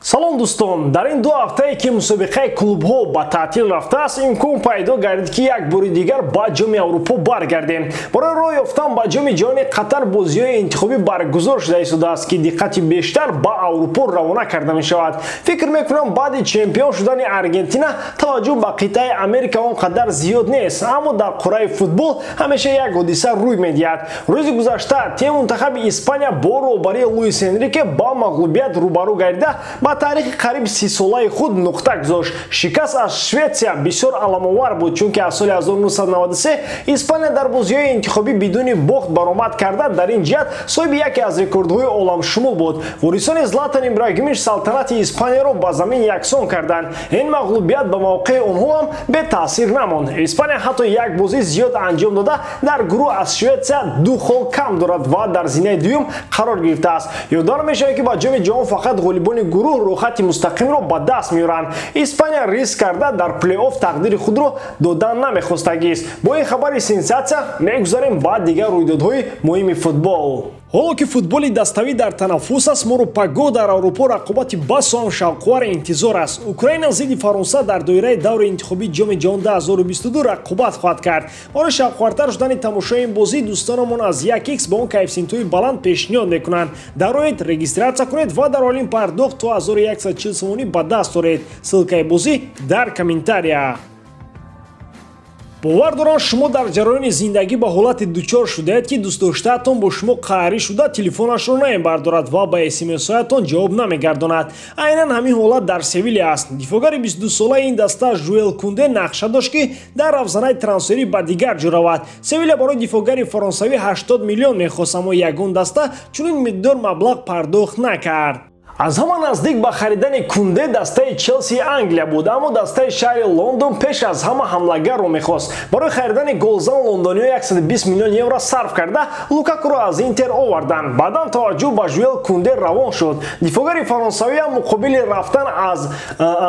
салом дӯстон, дар ин ду ҳафтае ки мусобиқаи клубҳо ба таътил рафтааст, имкон пайдо гардид ки як бори дигар ба ҷоми аврупо баргардем. Барои роҳ ёфтан ба ҷоми ҷаҳони Қатар бозиҳои интихобӣ баргузор шуда истодааст ки диққати бештар ба аврупо равона карда мешавад. Фикр мекунам баъди чемпион шудани Аргентина таваҷҷӯҳ ба қитъаи Америка он қадар зиёд нест, аммо дар қурраи футбол ҳамеша як ҳодиса рӯй медиҳад. Рӯзи гузашта тими мунтахаби Испания бо роҳбарии Луис Энрике ба мағлубият рӯбарӯ гардида ба таърихи қариб 30 солаи худ нуқта гузошт. Шикаст аз Шветсия бисёр аламовар буд, чунки аз соли 1993 Испания дар бозиҳои интихобӣ бидуни бохт баромад карда дар ин ҷиҳат соҳиби яке аз рекордҳои оламшумул буд. Ворисони Златан Ибрагимович салтанати Испанияро ба замин яксон карданд. Ин мағлубият ба мавқеи онҳо ҳам бетаъсир намонд. Испания ҳатто як бозии зиёд анҷом дода дар гурӯҳ аз Шветсия 2 хол кам дорад ва дар зинаи дуюм қарор гирифтааст. Ёдор мешавад ки ба ҷоми ҷаҳон фақат ғолибони гурӯҳ роҳхати мустақимро ба даст меоранд. Испания риск карда дар плей-офф тақдири худро додан намехостагист. Бо ин хабари сенсатсия мегузарем ба дигар рӯйдодҳои муҳими футбол. ҳоло ки футболи даставӣ дар танаффус аст, Моропаго дар Аврупо рақобати басу ҳам шавқовар интизор аст. Украина зидди Фаронса дар доираи даври интихобии ҷоми ҷаҳон 2022 рақобат хоҳад кард. Барои шавқовартар шудани тамошои ин бозӣ дӯстонамон аз 1x ба он коэффициентҳои баланд пешниҳод мекунанд. Дароед регистратсия кунед ва дар ҳолин пардохт то 1140 сомонӣ ба даст оред. Ссилкаи бозӣ дар комментария. бовар дорам шумо дар ҷараёни зиндагӣ ба ҳолате дучор шудаед ки дӯстдоштаатон бо шумо қаҳрӣ шуда телефонашро намебардорад ва ба смсҳоятон ҷавоб намегардонад. Айнан ҳамин ҳолат дар Севилия аст. Дифогари 22-солаи ин даста Жуэл Кунде нақша дошт ки дар равзанаи трансферӣ ба дигар ҷо равад. Севилия барои дифогари фаронсавӣ 80 миллион мехост, аммо ягон даста чунин миқдор маблағ пардохт накард. аз ҳама наздик ба харидани Кунде дастаи Челси Англия буд, аммо дастаи шаҳри Лондон пеш аз ҳама ҳамлагарро мехост. Барои харидани голзан лондониҳо 120 миллион евро сарф карда Лукакуро аз Интер оварданд. Баъдан таваҷҷӯҳ ба Жуэл Кунде равон шуд. Дифогари фаронсавӣ ҳам муқобили рафтан аз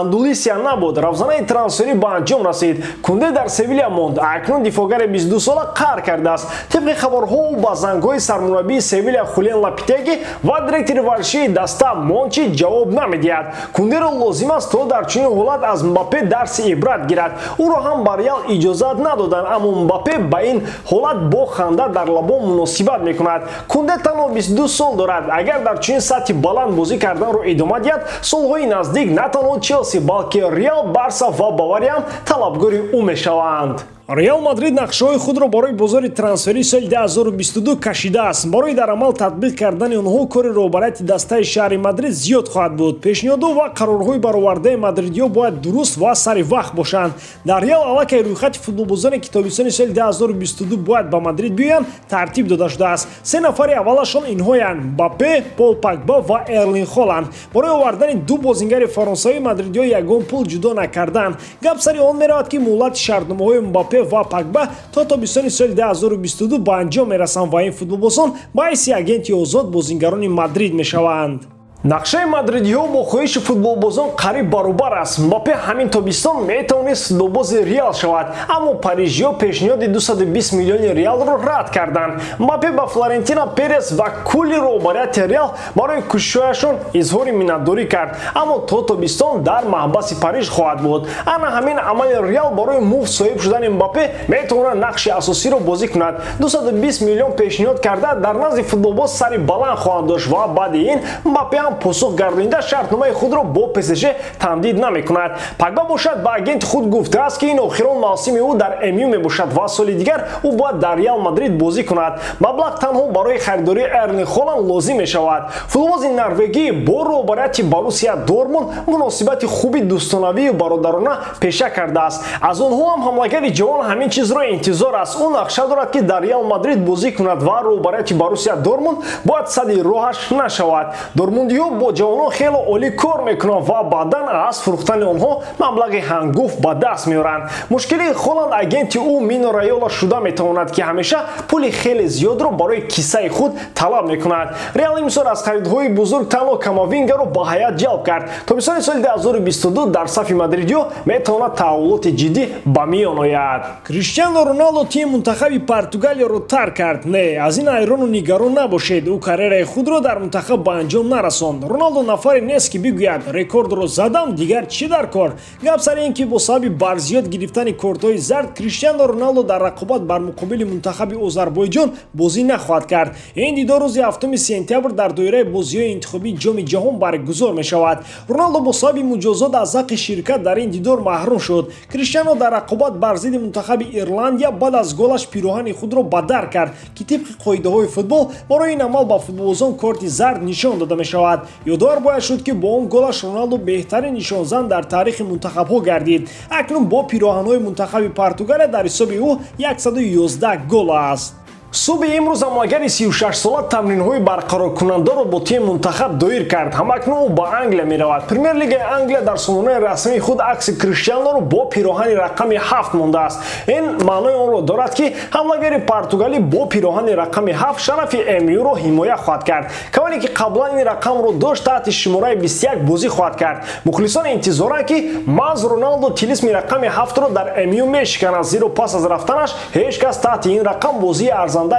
Андулисия набуд. Равзанаи трансферӣ ба анҷом расид. Кунде дар Севилия монд. Акнун дифогари 22 сола қаҳр кардааст. Тибқи хабарҳо ӯ ба зангҳои сармураббии Севилия Хулиан Лопетеги ва директори варзишии даста Мончи ҷавоб намедиҳад. Кундеро лозим аст то дар чунин ҳолат аз Мбаппе дарси ибрат гирад. ӯро ҳам ба Реал иҷозат надоданд, аммо Мбаппе ба ин ҳолат бо ханда дар лабон муносибат мекунад. Кунде танҳо 22 сол дорад. Агар дар чунин сатҳи баланд бозӣ карданро идома диҳад, солҳои наздик на танҳо Челси, балки Реал, Барса ва Бавария ҳам талабгори ӯ мешаванд. Реал Мадрид нақшаҳои худро барои бозори трансферии соли 2022 кашидааст. Барои дар амал татбиқ кардани онҳо кори роҳбарияти дастаи шаҳри Мадрид зиёд хоҳад буд. Пешниҳодҳо ва қарорҳои баровардаи мадридиҳо бояд дуруст ва сари вақт бошанд. Дар Реал аллакай рӯйхати футболбозони ки тобистони соли 2022 бояд ба Мадрид биёянд тартиб дода шудааст. Се нафари аввалашон инҳоянд: Мбаппе, Пол Погба ва Эрлинг Холланд. Барои овардани ду бозингари фаронсавӣ мадридиҳо ягон пул ҷудо накарданд. Гап сари он меравад ки муҳлати шартномаҳои Мбаппе ва Погба то тобистони соли 2022 ба анҷом мерасанд ва ин футболбозон ба ҳайси агенти озод бозингарони Мадрид мешаванд. нақшаи мадридиҳо бо хоҳиши футболбозон қариб баробар аст. Мбаппе ҳамин тобистон метавонист футболбози Реал шавад, аммо парижиҳо пешниҳоди 220 миллиони реалро рад карданд. Мбаппе ба Флорентино Перес ва кулли роҳбарияти Реал барои кӯшишҳояшон изҳори миннатдорӣ кард, аммо то тобистон дар маҳбаси Париж хоҳад буд. ана ҳамин амали Реал барои муфт соҳиб шудани Мбаппе метавонад нақши асосиро бозӣ кунад. 220 миллион пешниҳод карда дар назди футболбоз сари баланд хоҳанд дошт ва баъди ин Мбаппе посух гардонида шартномаи худро бо ПСЖ тамдид намекунад. Погба бошад ба агенти худ гуфтааст ки ин охирон мавсими ӯ дар МЮ мебошад ва соли дигар ӯ бояд дар Реал Мадрид бозӣ кунад. Маблағ танҳо барои харидории Эрлинг Холланд лозим мешавад. Футболбози норвегӣ бо роҳбарияти Боруссия Дормунд муносибати хуби дӯстонавию бародарона пеша кардааст. аз онҳо ҳам ҳамлагари ҷавон ҳамин чизро интизор аст. ӯ нақша дорад ки дар Реал Мадрид бозӣ кунад ва роҳбарияти Боруссия Дормунд бояд садди роҳаш нашавад. Дормундиҳо бо ҷавонон хеле олӣ кор мекунанд ва баъдан аз фурӯхтани онҳо маблағи ҳангуфт ба даст меоранд. мушкили Холланд агенти ӯ Мино Райола шуда метавонад ки ҳамеша пули хеле зиёдро барои киссаи худ талаб мекунад. Реал имсол аз харидҳои бузург танҳо Камавингаро ба ҳаят ҷалб кард. тобистони соли 2022 дар сафи мадридиҳо метавонад таҳввулоти ҷиддӣ ба миён ояд. Криштиано Роналдо тими мунтахаби Португалияро тарк кард. Не, аз ин ҳайрону нигарон набошед. ӯ карьераи худро дар мунтахаб ба анҷом нарасон. дӯстон, Роналдо нафаре нест ки бигӯяд рекордро задам, дигар чӣ дар кор. Гап сар ин ки бо сабаби барзиёд гирифтани кортҳои зард Криштиану Роналдо дар рақобат бар муқобили мунтахаби Озарбойҷон бозӣ нахоҳад кард. Ин дидор рӯзи 7 сентябр дар доираи бозиҳои интихобии ҷоми ҷаҳон баргузор мешавад. Роналдо бо сабаби муҷозот аз ҳаққи ширкат дар ин дидор маҳрум шуд. Криштиану дар рақобат бар зидди мунтахаби Ирландия баъд аз голаш пироҳани худро ба дар кард ки тибқи қоидаҳои футбол барои ин амал ба футболбозон корти зард нишон дода мешавад. Ёдовар бояд шуд ки бо он голаш Роналдо беҳтарин нишонзан дар таърихи мунтахабҳо гардид. Акнун бо пироҳанҳои мунтахаби Португалия дар ҳисоби ӯ 111 гол аст. Субҳи имрӯз ҳамлагари 36-сола тамринҳои барқароркунандаро бо тими мунтахаб доир кард. Ҳамакнун ӯ ба Англия меравад. Премер-лигаи Англия дар сомонаи расмии худ акси Криштианоро бо пироҳани рақами 7 мондааст. Ин маънои онро дорад ки ҳамлагари португалӣ бо пироҳани рақами 7 шарафи МЮ-ро ҳимоя хоҳад кард. Кавоне ки қаблан ин рақамро дошт, таҳти шимораи 21 бозӣ хоҳад кард. Мухлисон интизоранд ки маъз Роналдо тилисми рақами 7-ро дар МЮ мешиканад, зиро пас аз рафтанаш ҳеҷ кас таҳти ин рақам бозии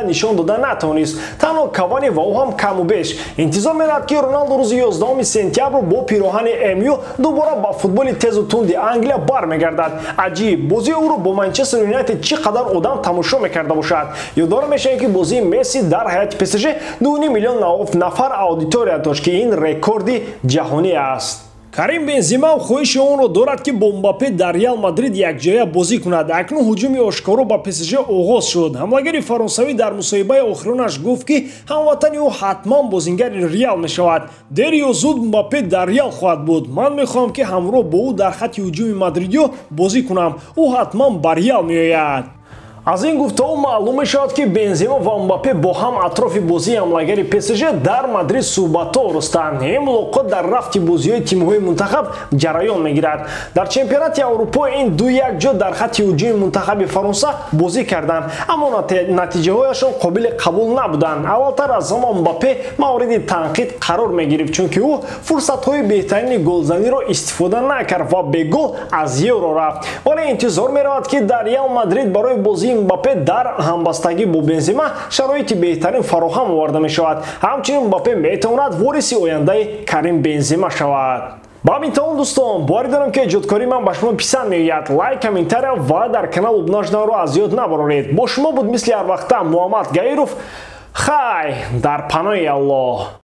нишон дода натавонист. Танҳо Кавани ва ӯ ҳам каму беш. Интизор меравад ки Роналдо рӯзи 11 сентябр бо пироҳани МЮ дубора ба футболи тезу тунди Англия бармегардад. Аҷиб, бозии ӯро бо Манчестер Юнайтед чӣ қадар одам тамошо мекарда бошад. Ёдор мешавем ки бозии Месси дар ҳаёти ПСЖ 2.5 миллион нафар аудитория дошт ки ин рекорди ҷаҳонӣ аст. Карим Бензема хоҳиши онро дорад ки бо Мбаппе дар Реал Мадрид якҷоя бозӣ кунад. Акнун ҳуҷуми ошкоро ба ПСЖ оғоз шуд. Ҳамлагари фаронсавӣ дар мусоҳибаи охиронаш гуфт ки ҳамватани ӯ ҳатман бозингари Реал мешавад. Дер ё зуд Мбаппе дар Реал хоҳад буд. Ман мехоҳам ки ҳамроҳ бо ӯ дар хатти ҳуҷуми мадридиё бозӣ кунам. Ӯ ҳатман ба Реал меояд. Аз ин гуфтаҳо маълум мешавад ки Бензема ва Мбаппе бо ҳам атрофи бозии ҳамлагари ПСЖ дар Мадрид суҳбатҳо орустанд. Ин мулоқот дар рафти бозиҳои тимҳои мунтахаб ҷараён мегирад. Дар чемпионати Аврупо ин ду якҷо дар хатти ҳуҷуми мунтахаби Фаронса бозӣ карданд, аммо натиҷаҳояшон қобили қабул набуданд. Аввалтар аз ҳама Мбаппе мавриди танқид қарор мегирифт, чунки ӯ фурсатҳои беҳтарини голзаниро истифода накард ва бе гол аз Евро рафт. Вале интизор меравад ки дар Реал Мадрид барои бозии Мбаппе дар ҳамбастагӣ бо Бензема шароити беҳтарин фароҳам оварда мешавад. Ҳамчунин Мбаппе метавонад вориси ояндаи Карим Бензема шавад. ба ҳамин тавон дӯстон, боварӣ дорам ки эҷодкории ман ба шумо писанд меояд. Лайк, комментария ва дар канал обуна шуданро аз ёд набароред. Бо шумо буд мисли ҳар вақта Муҳаммад Гаиров. Хай дар паноҳи Аллоҳ.